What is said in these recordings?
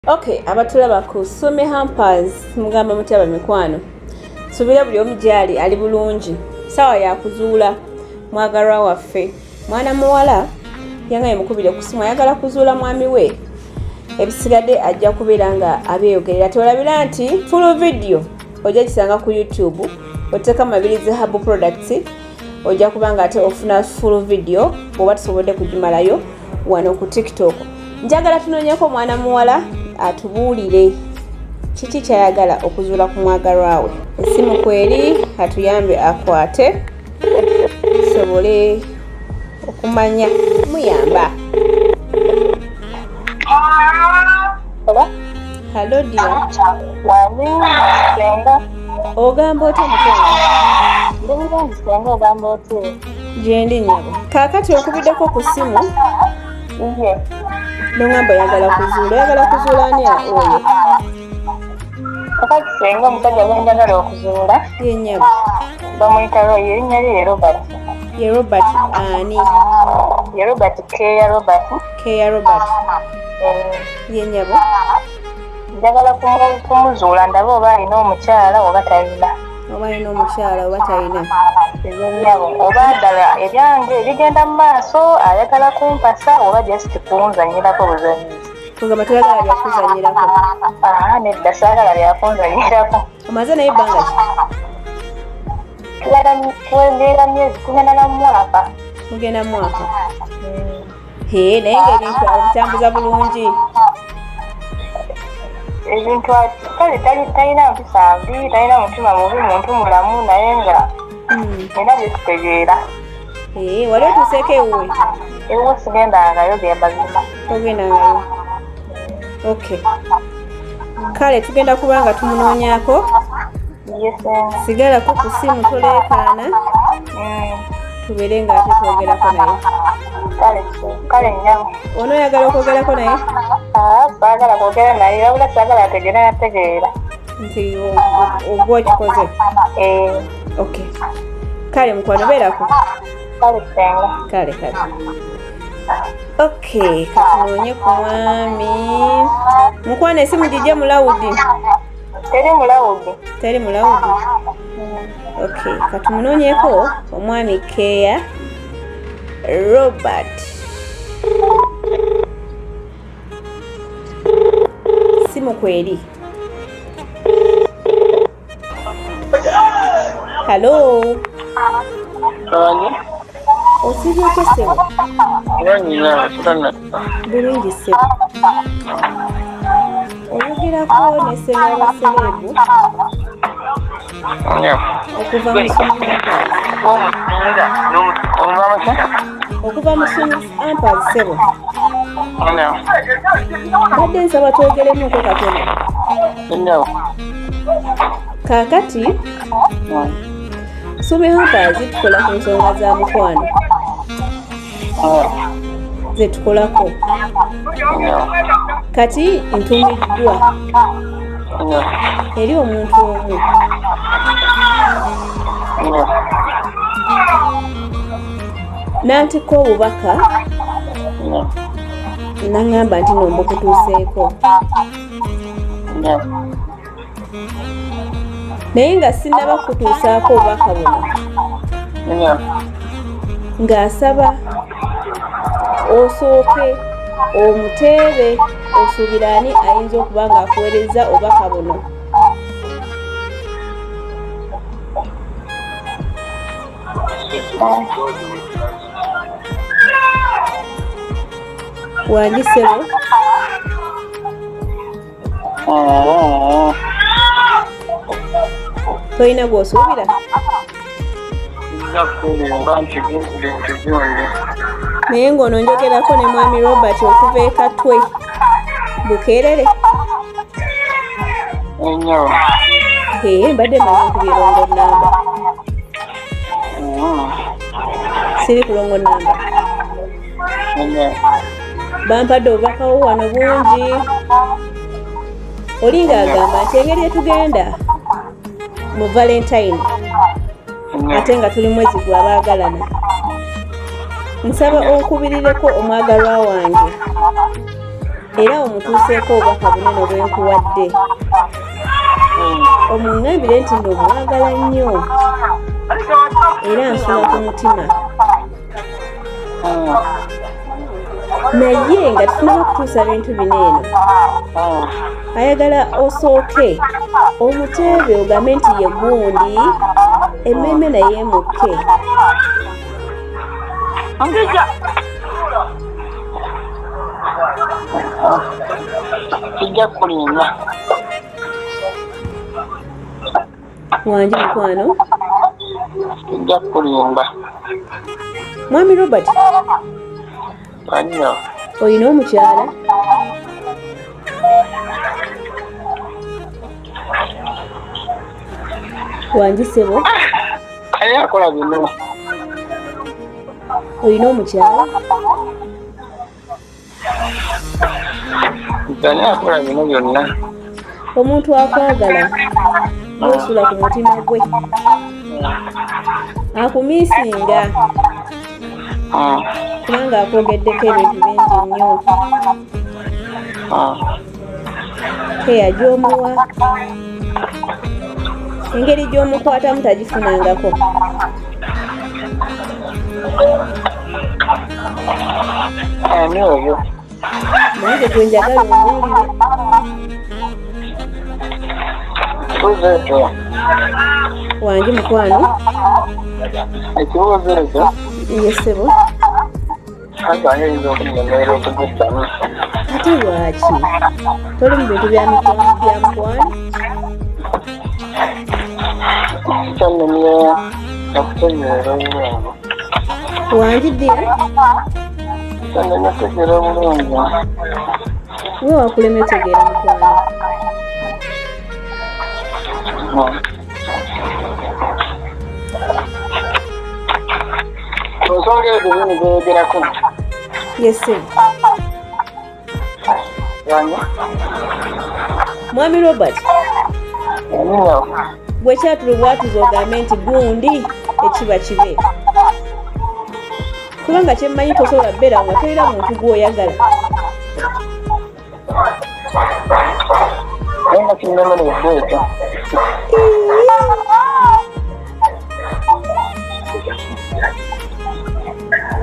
Okay, abatulaba ku Some Hampers mugamba mutaba mikwano. Subira buli omu gyali ali bulungi. Sawa ya kuzuula mwagalwa waffe. Mwana muwala yangaye mukubire ku simu ayagala kuzuula mwami we. Ebisigadde ajja kubeera nga abeeyogerera. Tolabira nti full video ojja kisanga ku YouTube. Oteka Mabirizi Herbal Products. Ojja kubanga ate ofuna full video bw'oba tusobodde kugimalayo wano ku TikTok. Njagala tunoonyeko mwana muwala atubuulire kiki kyayagala okuzuula ku mwagalwa we. Essimu kweri atuyambe akwate tusobole okumanya muyamba. Hello dear. Ogamba otya mukwano? Gyendi nnyabo. Kaakati okubiddeko ku ssimu n'ongamba oyagala kuzuula ani oyo? Kakati senga omusajja gwenjagala okuzuula Ye nnyabo. bamuyita erinnya lye Robert. Ye Robert ani? Ye Robert Keya Robert. Keya Robert. Ye nnyabo. Njagala kumuzuula ndabe oba alina omukyala oba talina. Oba alina omukyala oba talina. Ebyonnyabo oba ddala ebyange ebigenda mu maaso ayagala kumpasa oba just kunzanyirako buzanyizi. Kugamba toyagala byakuzanyirako? Nedda saagala byakunzanyirako. Omaze naye ebbanga ki? Twegera myezi tugenda na mwaka. Mugenda mwaka? Naye ng'ebintu abitambuza bulungi. Ebintu kale talina mpisa mbi, talina mutima mubi, muntu mulamu naye nga era byekitegeera. Wali otuuseeko ewuwe? Ewuwe sigendangayo gembazima. Togendangayo? Okay. Kale tugenda kuba nga tumunoonyako. Sigalako ku ssimu toleekaana. Tubeere nga ate twogerako naye. Kale nnyabo. Onooyagala okwogerako naye? Saagala kwogera naye wabula saagala ategeera nategeera. Nti ogwa okikoze? Okay. Kale mukwano beerako? Kale senga. Kale. Okay, katunoonye ku mwami. Mukwano essimu gijje mu lawudi? Teri mu lawudi. Teri mu lawudi? Okay, katumunoonyeko omwami Keya Robert. Simu kweri? Hello? Osibyeko ssebo? Bulungi ssebo. Oyogerako ne ssebo abaseleebu okuva mu Some Hampers ssebo. Badde nsaba twogeremuko katono. Kaakati Some Hampers tukola ku nsonga za mukwano ze tukolako. Kati ntumiddwa eri omuntu omu n'antikko obubaka n'aŋŋamba nti nomba okutuuseeko naye nga sinnaba kutuusaako obubaka buno ng'asaba osooke omuteebe osuubira ani ayinza okuba ng'akuweereza obubaka buno. Wandisebo? Tolina gw'osuubira? Naye ng'ono njogerako ne mwami Robert okuva e Katwe Bukeerere. Mbadde mmanyi nkubye longo nnamba. Siri kulongo nnamba. Bampadde obubakawo wano bungi. Oli ng'agamba nti engeri etugenda mu Valentine ate nga tuli mwezi gw'abaagalana. Nsaba onkubirireko omwagalwa wange era omutuuseeko obubaka bunene bwenkuwadde omuŋŋambire nti nno omwagala nnyo era nsula ku mutima naye nga tufunaba okutuusa bintu bino eno ayagala osooke omuteebe ogambe nti ye gundi emmeme naye emukke kijja kulimba wangi mukwano kijja kulimba mwami Robert anyo olina omukyala wangi ssebo kale akola bino olina omukyala kale akola bino byonna omuntu akwagala osula ku mutima gwe akumiisinga kubanga akwogeddeko ebintu bingi nnyo keya gy'omuwa engeri gy'omukwatamu tagifunangako ani oyo nange gwe njagala ombuulire buzeeto wangi mukwano ekibuuzo ekyo yesebo asange yinza okunyemerera okugussamu ate lwaki toli mu bintu bya mukwano kyannemye okutegeera obulungi wangi ddira kyannemye okutegeera obulungi we wakulemye otegeera mukwano ensonga ezo zino zeyogerako yese yange mwami Robert ninawo bwe kyatulubwatuza ogambe nti gundi ekiba kibe kubanga kyemmanyi tosobola bbeera nga tolina muntu gw'oyagala naye nga kinnemeredde ekyo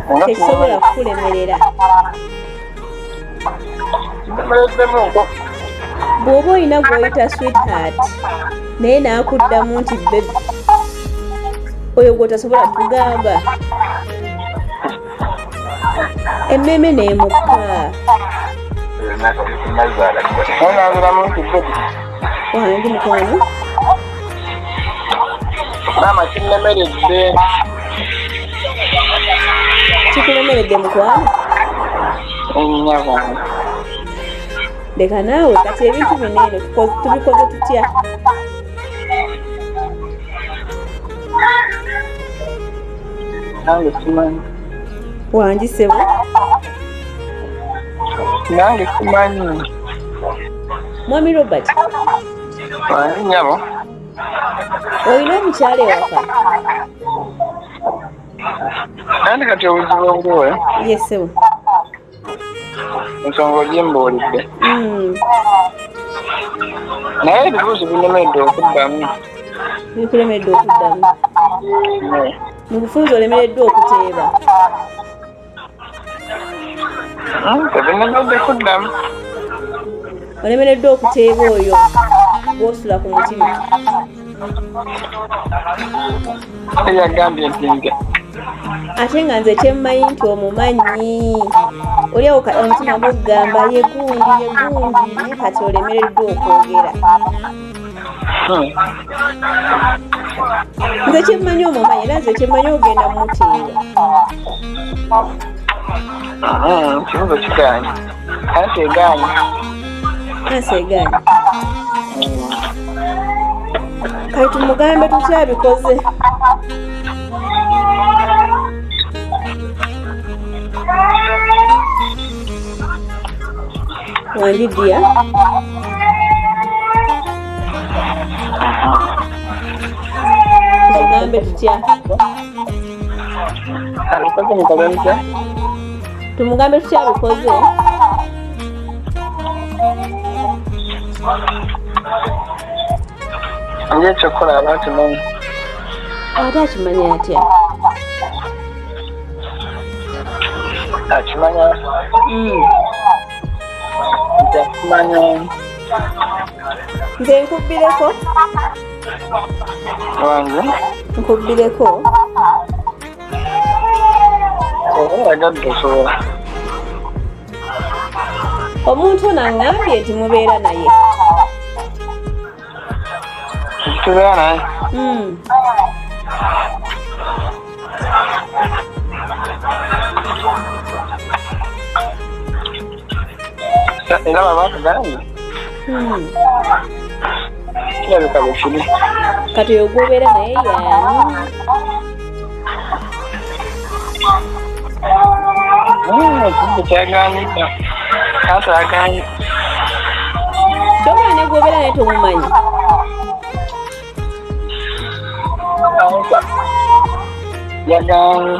tekisobola kukulemerera nnemereddemuko bw'oba olina gw'oyita sweetheart naye naakuddamu nti bebi oyo gw'otasobola kugamba emmeme n'emukka onabiramu nti bebi wangi mukwano maama kinnemeredde kikulemeredde mukwano ennyaba leka naawe kati ebintu bino eno tubikoze tutya nange simanyi wangi ssebo nange simanyi mwami Robert wange nyabo olina omukyala ewaka kandi kati obuzibu obuliwe yesebo ensonga ogimbuulidde naye ebibuuzo binnemeredde okuddamu bikulemedde okuddamu mu bufunza olemereddwa okuteeba tebinnemeredde kuddamu olemereddwa okuteeba oyo gw'osula ku mutima eyagambye nti nge ate nga nze kyemmanyi nti omumanyi oliawo omutima gugamba yegundi naye kati olemereddwa okwogera nze kyemmanyi omumanyi era nze kyemmanyi ogenda mumuteeba kibuzo kigaanye anti egaanye anseegaanye kati tumugambe tukyabikoze wanjidya tugambe tutya abikoze mukole mutya tumugambe tukyabikoze Nje ekyokukola aba akimanyi. Ate akimanyi atya? Akimanya. Nze akumanya. Nze nkubbireko? Wange? Nkubbireko? Agadde osobola. Omuntu ono aŋŋambye nti mubeera naye. Tubeera naye? Era baba akagambye? Kirabika bwe kiri. Kati oyo gw'obeera naye y'ani? Ekijjo kyagambika. Ate agambye. Kyogera ne gw'obeera naye tomumanyi? Yagambye.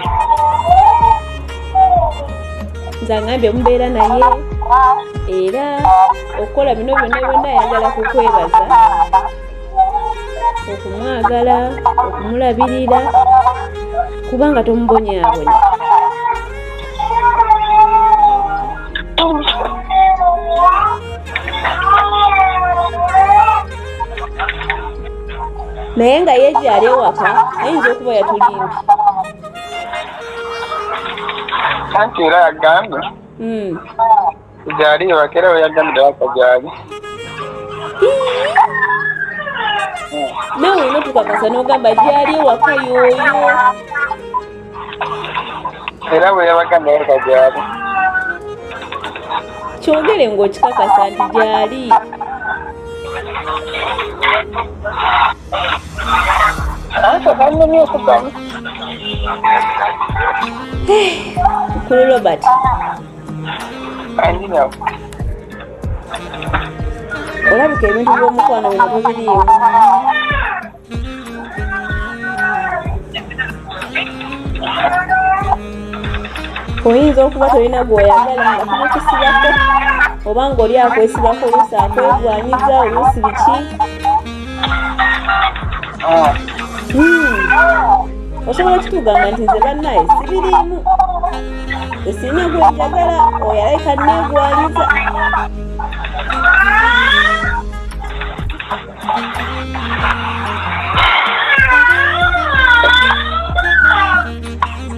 Nze aŋŋambye mubeera naye era okukola bino byonna ayagala kukwebaza, okumwagala, okumulabirira kubanga tomubonyaabonya. Naye nga ye gy'ali ewaka ayinza okuba yatulimbi. Anti era yagambye gy'ali ewaka era we yagambye waka gy'ali. Nawe olina tukakasa n'ogamba gy'ali ewaka y'oyo. Era we yabagambye waka gy'ali. Kyogere ng'okikakasa nti gy'ali. Mukulu Robert. Olabika ebintu by'omukwano bino tubiriimu. Oyinza okuba tolina gw'oyagala nga tumukusibako oba ng'oli akwesibako oluusi akwegwanyiza oluusi biki. Osobola okitugamba nti nze bannaye sibiriimu. Sirina gwenjagala oyo alayika neegwanyiza.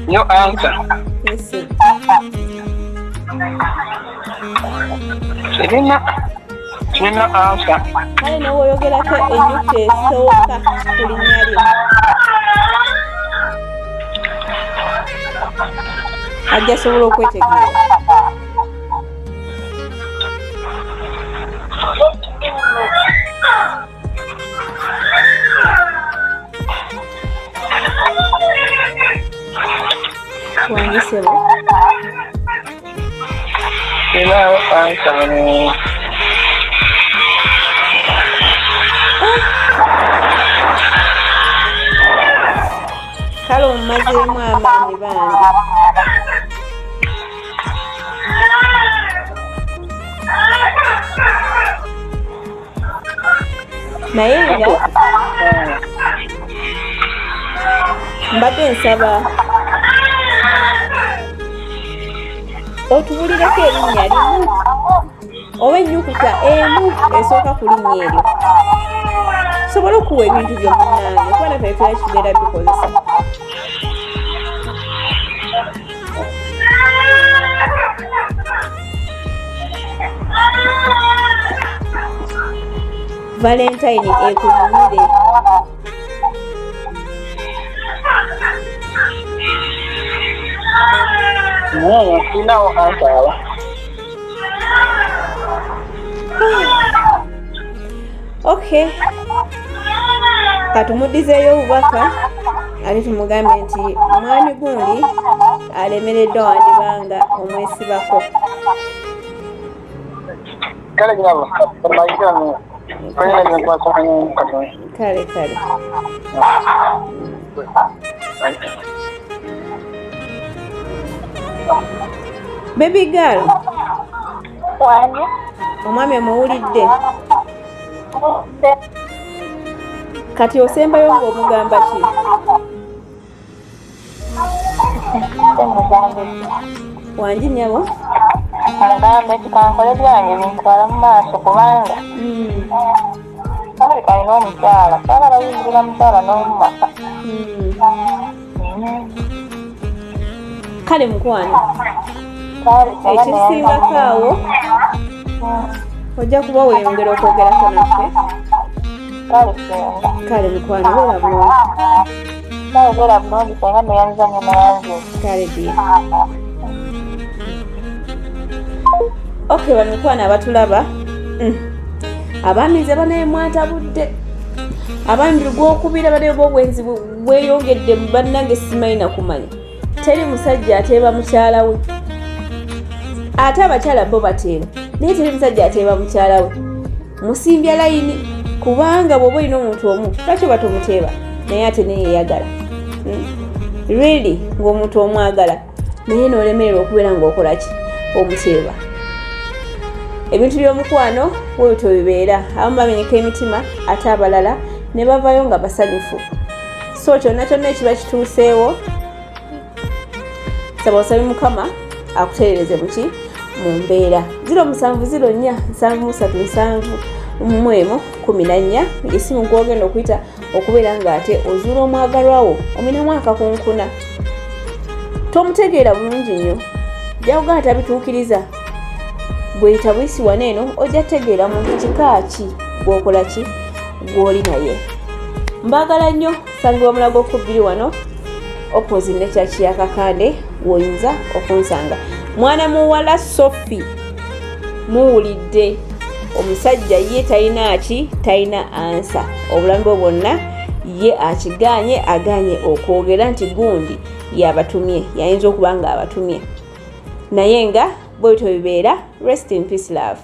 No answer. Yes. Sirina answer. Kale nawe oyogerako ennyukuta esooka ku linnya lyo. Ajja asobola okwetegeera. Wanyisebo. Sirina answer. Kale omumazeemu amaanyi bangi. Naye nga mbadde nsaba otubulireko erinnya limu oba ennyukuta emu esooka ku linnya eryo tusobole okuwa ebintu byomunnange kuba naffe tuba kibeera bikozesa. Valentine ekunyumire. Sirinawo answer. Okay. Katumudizeeyo obubaka ate tumugambe nti omwami gundi alemereddwa wandibanga omwesibako. Kale girabo. Kale kale. Baby girl. Wani? Omwami omuwulidde? Kati osembayo ng'omugamba ki? Wangi nyabo? Agamba ekikankole byange bintwala mu maaso kubanga kale kalina omukyala saagala yingirira mukyala n'omumaka. Kale mukwano ekisingako awo ojja kuba weeyongera okwogerako naffe. Kale mukwano beera bulungi senga neyanzanya nayanze. Kale bye okay bamikwano abatulaba abamize banaye mwatabudde abambi gwokubira banaye obwobwenzi bweyongedde mu bannange simanyi nakumanya teri musajja ateeba mukyala we ate abakyala bo bateeba naye teri musajja ateeba mukyala we musimbya layini kubanga bw'oba olina omuntu omu lwaki oba tomuteeba naye ate neyeyagala really ng'omuntu omwagala naye n'olemererwa okubeera ng'okola ki omuteeba. Ebintu by'omukwano bwebityo bibeera abamu bamenyeka emitima ate abalala ne bavayo nga basanyufu. So kyonna kyonna ekiba kituuseewo saba osabe Mukama akutereereze muki mu mbeera. 0704377114 esimu gw'ogenda okuyita okubeera ng'ate ozuula omwagalwa wo ominamu akakunkuna. Tomutegeera bulungi nnyo gyakugana tabituukiriza bweyita bwisi waneeno ojja tegeera muntu kika ki gwokola ki gw'oli naye. Mbaagala nnyo sangibwa Mulago 2 wano opposite ne church ya Kakande woyinza okunsanga. Mwana muwala Sophie muwulidde omusajja ye talina ansa obulambe bwonna ye akiganye aganye okwogera nti gundi yabatumye yayinza okuba nga abatumye naye nga bwetyo bibeera. Rest in peace love.